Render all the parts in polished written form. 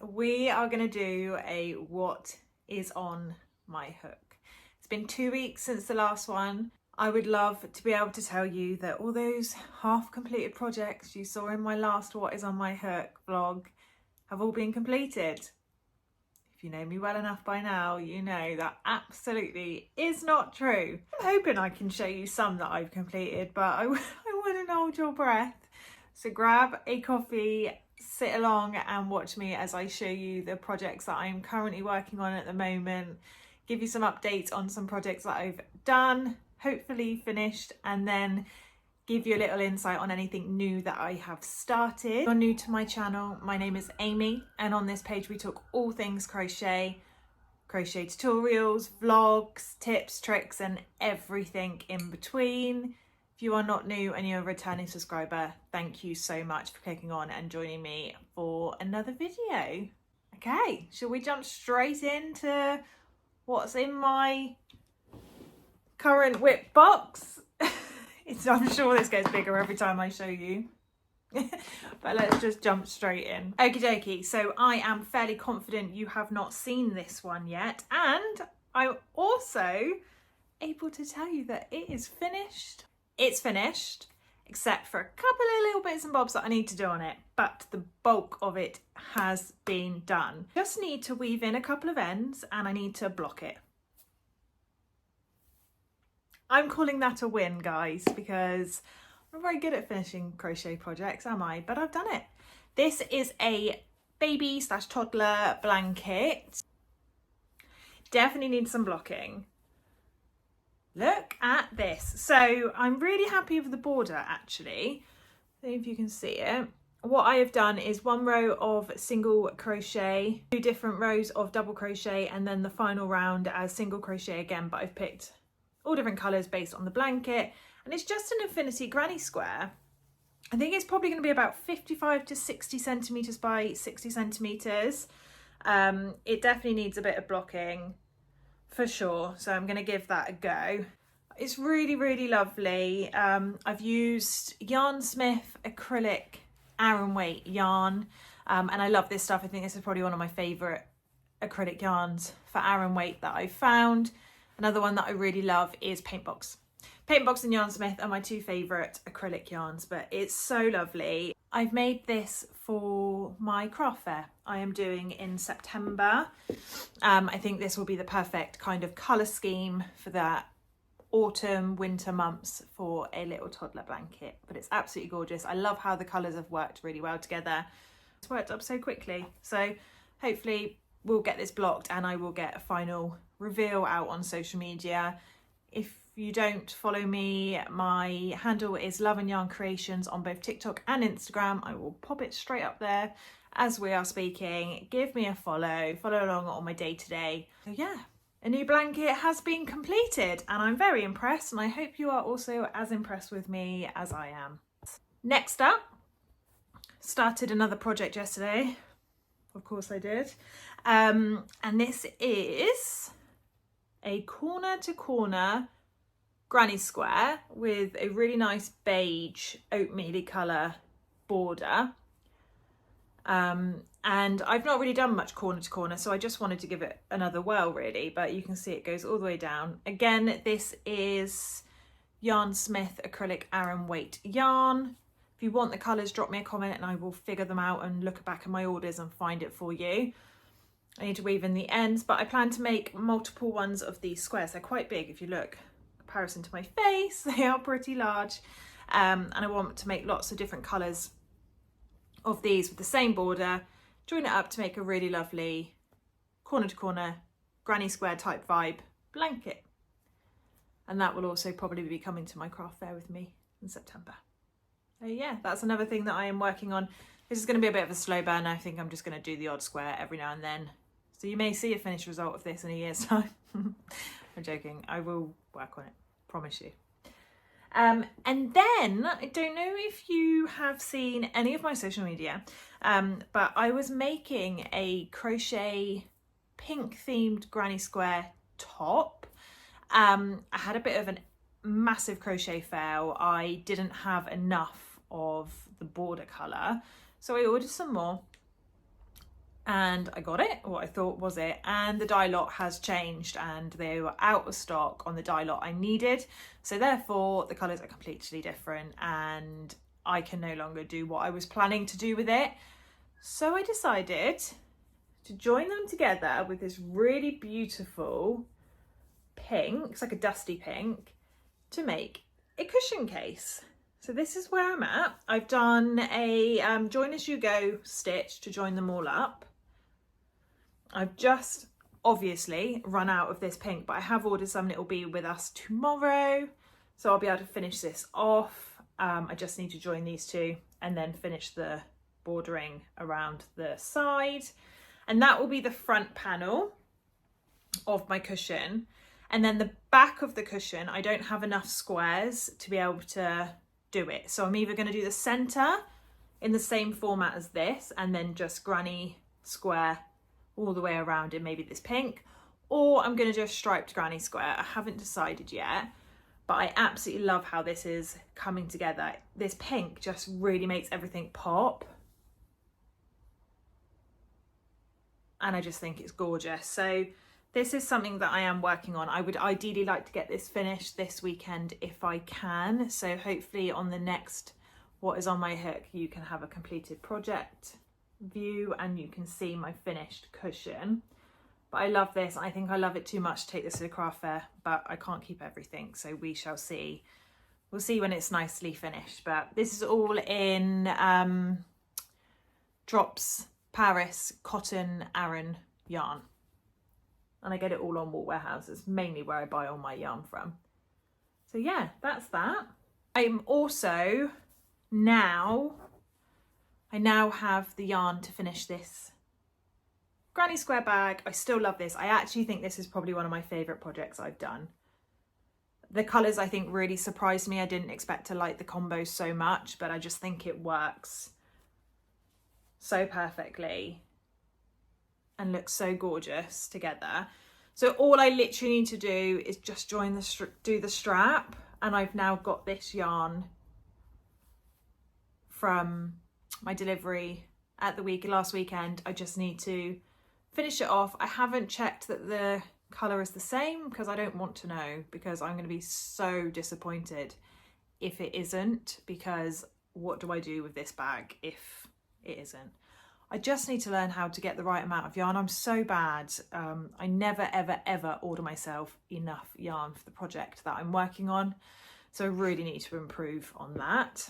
we are going to do a what is on my hook. It's been 2 weeks since the last one. I would love to be able to tell you that all those half completed projects you saw in my last what is on my hook vlog have all been completed. If you know me well enough by now, you know that absolutely is not true. I'm hoping I can show you some that I've completed, but I wouldn't hold your breath. So grab a coffee, sit along and watch me as I show you the projects that I'm currently working on at the moment, give you some updates on some projects that I've done, hopefully finished, and then give you a little insight on anything new that I have started. If you're new to my channel, my name is Amy, and on this page we talk all things crochet tutorials, vlogs, tips, tricks, and everything in between. If you are not new and you're a returning subscriber, thank you so much for clicking on and joining me for another video. Okay, shall we jump straight into what's in my current whip box? I'm sure this gets bigger every time I show you. But let's just jump straight in. Okie dokie, so I am fairly confident you have not seen this one yet, and I'm also able to tell you that it is finished. It's finished, except for a couple of little bits and bobs that I need to do on it, but the bulk of it has been done. Just need to weave in a couple of ends and I need to block it. I'm calling that a win, guys, because I'm very good at finishing crochet projects, am I? But I've done it. This is a baby/toddler blanket. Definitely needs some blocking. Look at this. So I'm really happy with the border, actually. I don't know if you can see it. What I have done is one row of single crochet, 2 different rows of double crochet, and then the final round as single crochet again, but I've picked all different colours based on the blanket, and it's just an infinity granny square. I think it's probably going to be about 55 to 60 centimetres by 60 centimetres. It definitely needs a bit of blocking for sure, so I'm going to give that a go. It's really, really lovely. I've used Yarn Smith acrylic Aran weight yarn, and I love this stuff. I think this is probably one of my favourite acrylic yarns for Aran weight that I've found. Another one that I really love is Paintbox. Paintbox and Yarn Smith are my 2 favourite acrylic yarns, but it's so lovely. I've made this for my craft fair I am doing in September. I think this will be the perfect kind of colour scheme for that autumn, winter months for a little toddler blanket, but it's absolutely gorgeous. I love how the colours have worked really well together. It's worked up so quickly. So hopefully we'll get this blocked and I will get a final reveal out on social media. If you don't follow me, my handle is loveandyarncreations on both TikTok and Instagram. I will pop it straight up there as we are speaking. Give me a follow along on my day-to-day. So yeah, a new blanket has been completed and I'm very impressed, and I hope you are also as impressed with me as I am. Next up, started another project yesterday. Of course I did. And this is a corner to corner granny square with a really nice beige oatmeal colour border. And I've not really done much corner to corner, so I just wanted to give it another whirl really, but you can see it goes all the way down. Again, this is Yarn Smith acrylic Aran weight yarn. If you want the colours, drop me a comment and I will figure them out and look back at my orders and find it for you. I need to weave in the ends, but I plan to make multiple ones of these squares. They're quite big if you look in comparison to my face. They are pretty large. And I want to make lots of different colours of these with the same border, join it up to make a really lovely corner to corner granny square type vibe blanket. And that will also probably be coming to my craft fair with me in September. So yeah, that's another thing that I am working on. This is going to be a bit of a slow burn. I think I'm just going to do the odd square every now and then. So you may see a finished result of this in a year's time. I'm joking. I will work on it. Promise you. And then, I don't know if you have seen any of my social media, but I was making a crochet pink themed granny square top. I had a bit of a massive crochet fail. I didn't have enough of the border colour, so I ordered some more. and I got it, what I thought was it, and the dye lot has changed and they were out of stock on the dye lot I needed, so therefore the colours are completely different and I can no longer do what I was planning to do with it. So I decided to join them together with this really beautiful pink, it's like a dusty pink, to make a cushion case. So this is where I'm at. I've done a join as you go stitch to join them all up. I've just obviously run out of this pink, but I have ordered some and it will be with us tomorrow. So I'll be able to finish this off. I just need to join these two and then finish the bordering around the side. And that will be the front panel of my cushion. And then the back of the cushion, I don't have enough squares to be able to do it. So I'm either going to do the center in the same format as this and then just granny square all the way around in maybe this pink, or I'm going to do a striped granny square. I haven't decided yet, but I absolutely love how this is coming together. This pink just really makes everything pop. And I just think it's gorgeous. So this is something that I am working on. I would ideally like to get this finished this weekend if I can. So hopefully on the next What Is On My Hook, you can have a completed project view and you can see my finished cushion. But I love this. I think I love it too much to take this to the craft fair, but I can't keep everything. So we shall see. We'll see when it's nicely finished. But this is all in Drops Paris Cotton Aran yarn. And I get it all on Wool Warehouse. It's mainly where I buy all my yarn from. So yeah, that's that. I'm also I now have the yarn to finish this granny square bag. I still love this. I actually think this is probably one of my favourite projects I've done. The colours I think really surprised me. I didn't expect to like the combo so much, but I just think it works so perfectly and looks so gorgeous together. So all I literally need to do is just do the strap, and I've now got this yarn from my delivery at the last weekend. I just need to finish it off. I haven't checked that the colour is the same because I don't want to know, because I'm going to be so disappointed if it isn't, because what do I do with this bag if it isn't? I just need to learn how to get the right amount of yarn. I'm so bad. I never, ever, ever order myself enough yarn for the project that I'm working on. So I really need to improve on that.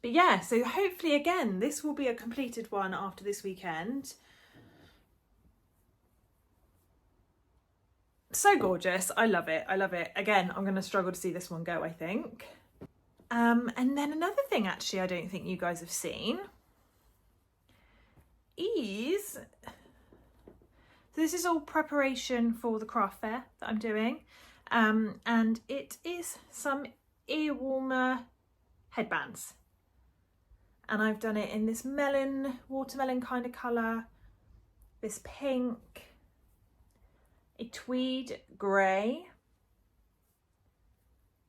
But yeah, so hopefully again, this will be a completed one after this weekend. So gorgeous. I love it. I love it. Again, I'm going to struggle to see this one go, I think. And then another thing actually I don't think you guys have seen is, so this is all preparation for the craft fair that I'm doing, and it is some ear warmer headbands, and I've done it in this watermelon kind of colour, this pink, a tweed grey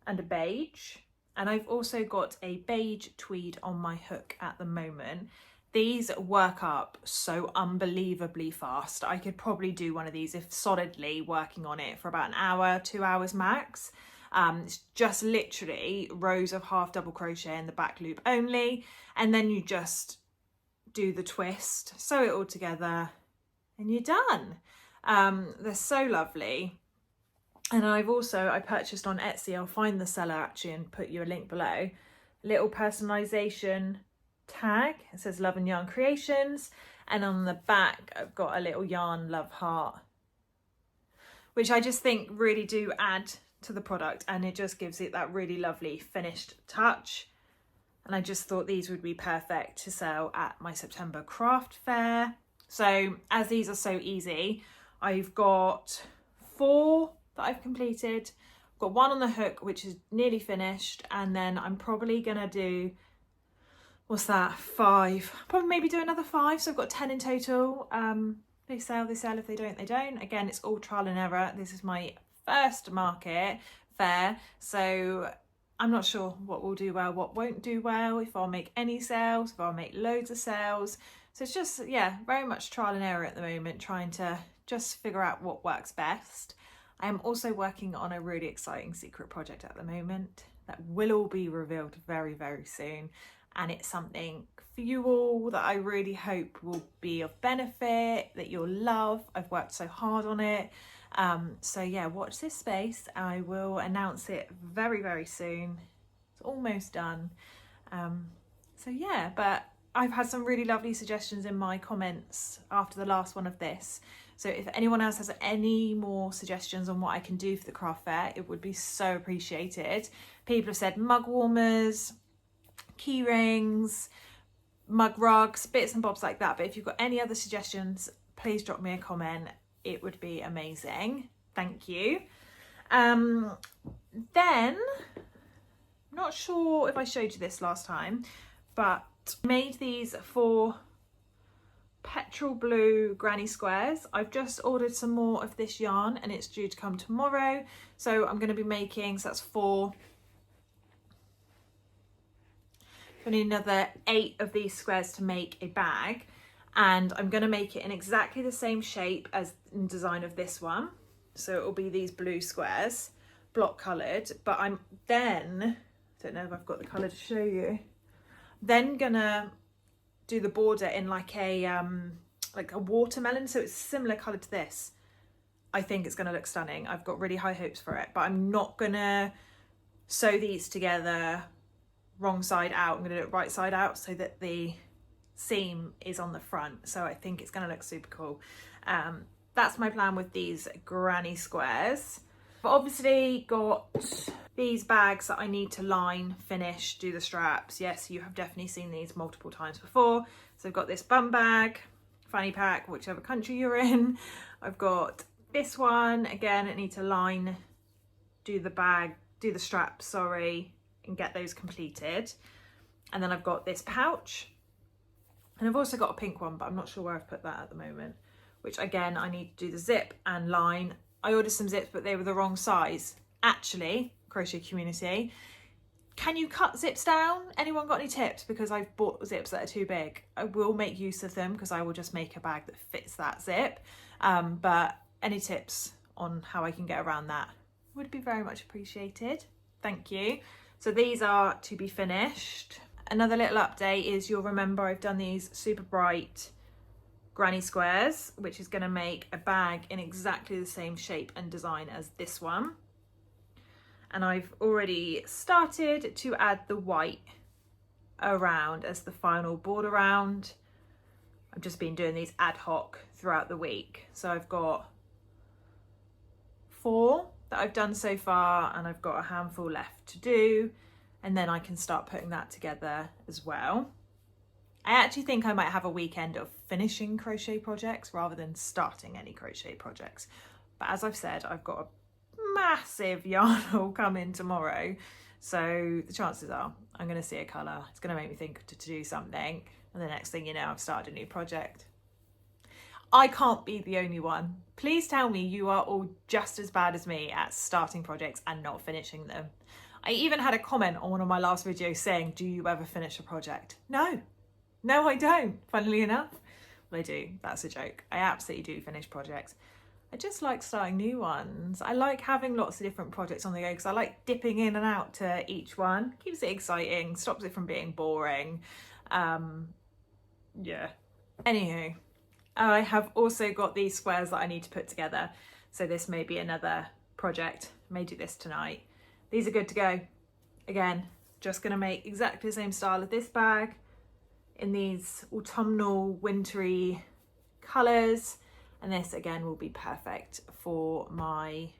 and a beige, and I've also got a beige tweed on my hook at the moment. These work up so unbelievably fast. I could probably do one of these if solidly working on it for about an hour, 2 hours max. It's just literally rows of half double crochet in the back loop only, and then you just do the twist, sew it all together, and you're done. They're so lovely. And I purchased on Etsy, I'll find the seller actually and put you a link below, little personalization tag. It says Love and Yarn Creations, and on the back I've got a little yarn love heart, which I just think really do add to the product, and it just gives it that really lovely finished touch. And I just thought these would be perfect to sell at my September craft fair. So as these are so easy, I've got 4 that I've completed. I've got 1 on the hook which is nearly finished, and then I'm probably gonna do, what's that, 5, probably maybe do another 5, so I've got 10 in total. They sell, if they don't, they don't. Again, it's all trial and error. This is my first market fair, so I'm not sure what will do well, what won't do well, if I'll make any sales, if I'll make loads of sales. So it's just, yeah, very much trial and error at the moment, trying to just figure out what works best. I am also working on a really exciting secret project at the moment that will all be revealed very, very soon. And it's something for you all that I really hope will be of benefit, that you'll love. I've worked so hard on it. So yeah, watch this space. I will announce it very, very soon. It's almost done. So yeah, but I've had some really lovely suggestions in my comments after the last one of this. So if anyone else has any more suggestions on what I can do for the craft fair, it would be so appreciated. People have said mug warmers, key rings, mug rugs, bits and bobs like that. But if you've got any other suggestions, please drop me a comment. It would be amazing. Thank you. Then, not sure if I showed you this last time, but made these 4 petrol blue granny squares. I've just ordered some more of this yarn and it's due to come tomorrow. So I'm going to be making, so that's 4. I need another 8 of these squares to make a bag, and I'm going to make it in exactly the same shape as in design of this one. So it will be these blue squares, block coloured, but I'm then, I don't know if I've got the colour to show you, then gonna do the border in like a watermelon, so it's similar colour to this. I think it's gonna look stunning. I've got really high hopes for it, but I'm not gonna sew these together wrong side out. I'm gonna do it right side out so that the seam is on the front. So I think it's gonna look super cool. That's my plan with these granny squares. But obviously got these bags that I need to line, finish, do the straps. Yes, you have definitely seen these multiple times before. So I've got this bum bag, fanny pack, whichever country you're in. I've got this one, again, I need to line, do the bag, do the straps, sorry, and get those completed. And then I've got this pouch. And I've also got a pink one, but I'm not sure where I've put that at the moment, which again, I need to do the zip and line. I ordered some zips, but they were the wrong size. Actually, crochet community, can you cut zips down? Anyone got any tips? Because I've bought zips that are too big. I will make use of them because I will just make a bag that fits that zip. But any tips on how I can get around that would be very much appreciated. Thank you. So these are to be finished. Another little update is, you'll remember I've done these super bright granny squares, which is going to make a bag in exactly the same shape and design as this one. And I've already started to add the white around as the final border round. I've just been doing these ad hoc throughout the week. So I've got 4 that I've done so far, and I've got a handful left to do. And then I can start putting that together as well. I actually think I might have a weekend of finishing crochet projects rather than starting any crochet projects. But as I've said, I've got a massive yarn haul coming tomorrow. So the chances are I'm going to see a colour. It's going to make me think to do something. And the next thing you know, I've started a new project. I can't be the only one. Please tell me you are all just as bad as me at starting projects and not finishing them. I even had a comment on one of my last videos saying, do you ever finish a project? No, I don't, funnily enough. Well, I do, that's a joke. I absolutely do finish projects. I just like starting new ones. I like having lots of different projects on the go because I like dipping in and out to each one. Keeps it exciting, stops it from being boring. Yeah. Anywho, I have also got these squares that I need to put together. So this may be another project. I may do this tonight. These are good to go. Again, just gonna make exactly the same style of this bag in these autumnal, wintry colours. And this again will be perfect for my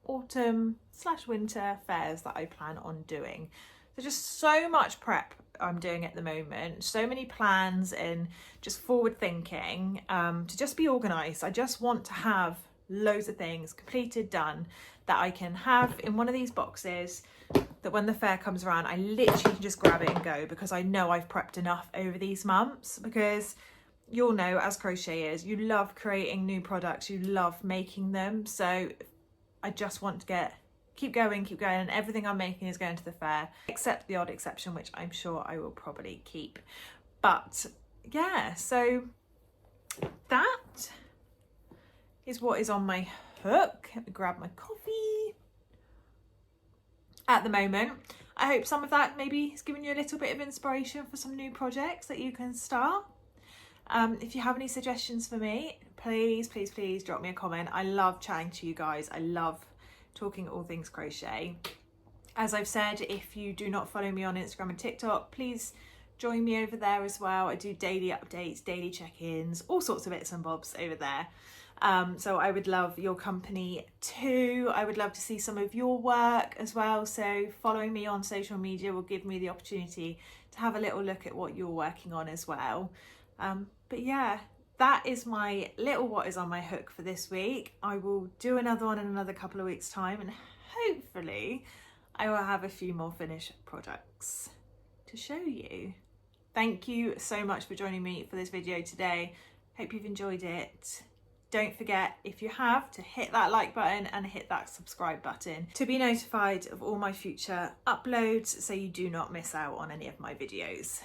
autumn/winter fairs that I plan on doing. So just so much prep I'm doing at the moment, so many plans and just forward thinking to just be organised. I just want to have loads of things completed, done, that I can have in one of these boxes, that when the fair comes around, I literally can just grab it and go, because I know I've prepped enough over these months. Because you'll know, as crocheters, you love creating new products, you love making them. So I just want to keep going, and everything I'm making is going to the fair, except the odd exception, which I'm sure I will probably keep. But yeah, so that is what is on my hook. Let me grab my coffee. At the moment, I hope some of that maybe has given you a little bit of inspiration for some new projects that you can start. If you have any suggestions for me, please drop me a comment. I love chatting to you guys. I love talking all things crochet. As I've said, if you do not follow me on Instagram and TikTok, please join me over there as well. I do daily updates, daily check-ins, all sorts of bits and bobs over there. So I would love your company too. I would love to see some of your work as well. So following me on social media will give me the opportunity to have a little look at what you're working on as well. But yeah, that is my little what is on my hook for this week. I will do another one in another couple of weeks' time, and hopefully I will have a few more finished products to show you. Thank you so much for joining me for this video today. Hope you've enjoyed it. Don't forget, if you have, to hit that like button and hit that subscribe button to be notified of all my future uploads so you do not miss out on any of my videos.